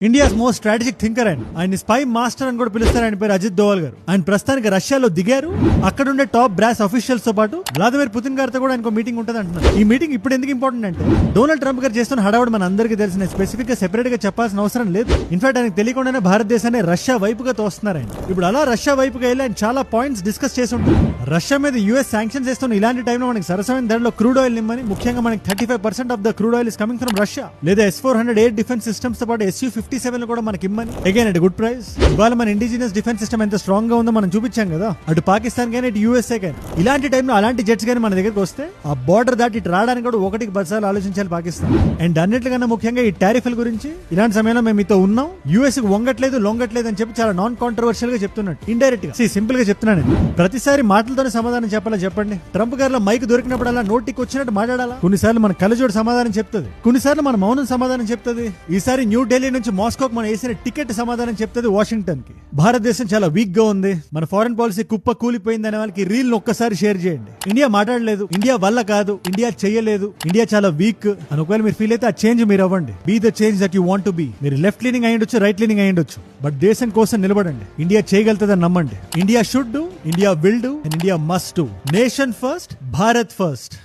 India's most strategic thinker ఆయన spy master అని కూడా పిలుస్తారు. ఆయన పేరు అజిత్ దోవల్ గారు. ఆయన ప్రస్తుతానికి రష్యాలో దిగారు. అక్కడ ఉండే టాప్ బ్రాస్ అఫీషియల్స్ తో పాటు వ్లాదిమిర్ పుతిన్ గారితో కూడా ఆయనకు మీటింగ్ ఉంటుంది అంటున్నారు. ఈ మీటింగ్ ఇప్పుడు ఎందుకు ఇంపార్టెంట్ అంటే డొనాల్డ్ ట్రంప్ గారు చేస్తున్న హడావుడు మన అందరికీ తెలిసిన, స్పెసిఫిక్ గా సెపరేట్ గా చెప్పాల్సిన అవసరం లేదు. ఇన్ఫాక్ట్ ఆయనకు తెలియకుండానే భారతదేశాన్ని రష్యా వైపుగా తోస్తున్నారు ఆయన. ఇప్పుడు అలా రష్యా వైపుగా వెళ్ళి ఆయన చాలా పాయింట్స్ డిస్కస్ చేసి ఉంటారు. రష్యా మీద యూఎస్ శాంక్షన్స్ చేస్తున్న ఇలాంటి టైంలో మనకి సరసమైన ధరలో క్రూడ్ ఆయిల్ నిమ్మని, ముఖ్యంగా మనకి 35% of the crude oil is coming from Russia. లేదా S-400 ఎయిర్ డిఫెన్స్ సిస్టమ్స్ తో పాటు Su-57 కూడా మనకి ఇమ్మని, అగైన్ అట్ గుడ్ ప్రైస్. ఇవాళ మన ఇండిజినస్ డిఫెన్స్ సిస్టమ్ ఎంత స్ట్రాంగ్ గా ఉందో మనం చూపించాం కదా, అటు పాకిస్తాన్ కానీ ఇటు యూఎస్ఏ కానీ. ఇలాంటి టైంలో అలాంటి జెట్స్ కానీ మన దగ్గరకు వస్తే ఆ బార్డర్ దాటి ఇటు రావడానికి కూడా 1-10 సార్లు ఆలోచించాలి పాకిస్తాన్. అండ్ అన్నిటికన్నా ముఖ్యంగా ఈ టారిఫ్ల గురించి ఇలాంటి సమయంలో మేము మీతో ఉన్నాం, యూఎస్ కి వంగట్లేదు లొంగట్లేదు అని చెప్పి చాలా నాన్ కాంట్రవర్షియల్ గా చెప్తున్నట్టు, ఇండైరెక్ట్ గా సింపుల్ గా చెప్తున్నాను. ప్రతిసారి మాటలతోనే సమాధానం చెప్పాలా చెప్పండి? ట్రంప్ గారిలో మైక్ దొరికినప్పుడల్లా నోటికి వచ్చినట్టు మాట్లాడాలా? కొన్నిసార్లు మన కలజోడు సమాధానం చెప్తుంది, కొన్నిసార్లు మన మౌనం సమాధానం చెప్తుంది. ఈసారి న్యూ ఢిల్లీ నుంచి మాస్కోకి మనం వేసిన టికెట్ సమాధానం చెప్తుంది వాషింగ్టన్ కి. భారతదేశం చాలా వీక్ గా ఉంది, మన ఫారెన్ పాలసీ కుప్ప కూలిపోయింది అనే వాళ్ళకి రీల్ ఒక్కసారి షేర్ చేయండి. ఇండియా మాట్లాడలేదు, ఇండియా వల్ల కాదు, ఇండియా చెయ్యలేదు, ఇండియా చాలా వీక్ అని ఒకవేళ మీరు ఫీల్ అయితే ఆ చేంజ్ మీరు అవ్వండి. Be the change that you want to be. మీరు లెఫ్ట్ లీనింగ్ అయ్యుండొచ్చు, రైట్ లీనింగ్ అయ్యుండొచ్చు, బట్ దేశం కోసం నిలబడండి. ఇండియా చేయగలుగుతుందని నమ్మండి. India should do, India will do, and India must do. Nation first, Bharat first.